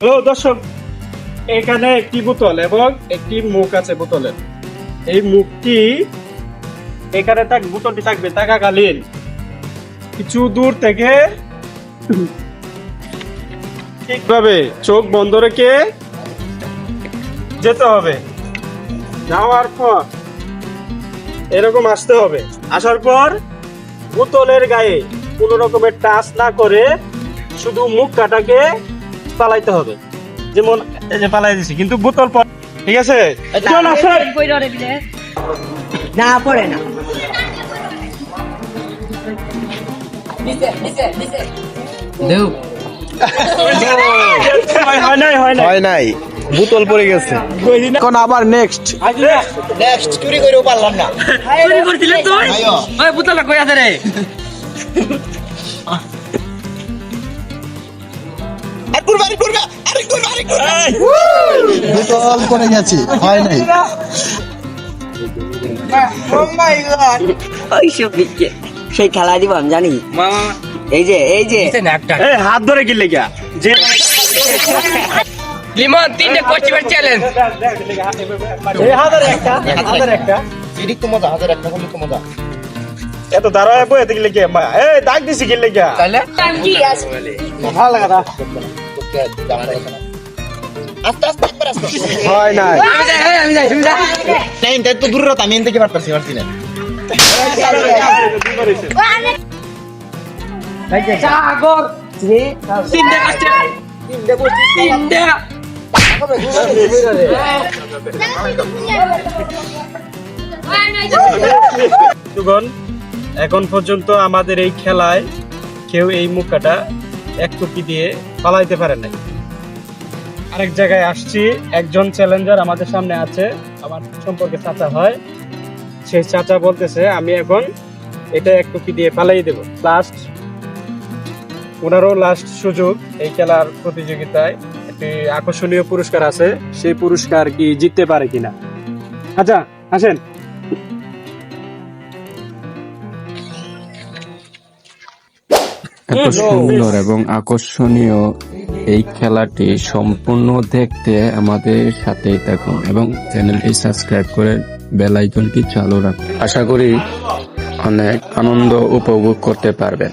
Hello দর্শক, এখানে একটি বোতল এবং একটি মুখ আছে বোতলের। এই মুখটি এখানে বোতলটি থাকবে থাকাকালীন কিছু দূর থেকে ঠিকভাবে চোখ বন্ধ রেখে যেতে হবে। যাওয়ার পর এরকম আসতে হবে। আসার পর বোতলের গায়ে কোনো রকমের টাচ না করে শুধু মুখ কাটাকে পালাইতে হবে। যেমন এই যে পালাই দিছি, কিন্তু বোতল ঠিক আছে। না পড়ে না। হয় নাই, বোতল পড়ে গেছে। এখন আবার নেক্সট চুরি করেও পারলাম না। চুরি করছিলে তুই? ওই বোতলটা কই আছে রে? বোতল পড়ে গেছে, হয় নাই। ওই সব বিকে সেই খেলা দিব আমি জানি। এই যে এই হাত ধরে গিলে গিয়া যে লিমন 3টে কোচিং চ্যালেঞ্জ। এই হাতের একটা এদিক তো মজা, হাজার একটা করলে তো মজা। এত দাঁড়ায় বই এতে গিলে গিয়া এই দাগ দিছি গিলে গিয়া তাহলে কি আছে? ভালো লাগা না। আস্তে আস্তে একবার আস্তে। হয় নাই। আমি যাই টাইমটা তো দূরে রাখ, আমি এন থেকে পারতাছি না। সাগর রে 3টে কোচিং 3টে বন্ধুগণ, এখন পর্যন্ত আমাদের এই খেলায় কেউ এই মুখাটা এক টুকি দিয়ে পালাইতে পারে নাই। আরেক জায়গায় আসছি, একজন চ্যালেঞ্জার আমাদের সামনে আছে, আমার সম্পর্কে চাচা হয়। সেই চাচা বলতেছে আমি এখন এটা এক টুকি দিয়ে পালাই দেব। ওনারও লাস্ট সুযোগ এই খেলার প্রতিযোগিতায়। একটি আকর্ষণীয় পুরস্কার আছে, সেই পুরস্কার কি জিততে পারে কিনা। আচ্ছা আসেন। এত সুন্দর এবং আকর্ষণীয় এই খেলাটি সম্পূর্ণ দেখতে আমাদের সাথেই থাকুন এবং চ্যানেলটি সাবস্ক্রাইব করে বেল আইকনটি চালু রাখুন। আশা করি অনেক আনন্দ উপভোগ করতে পারবেন।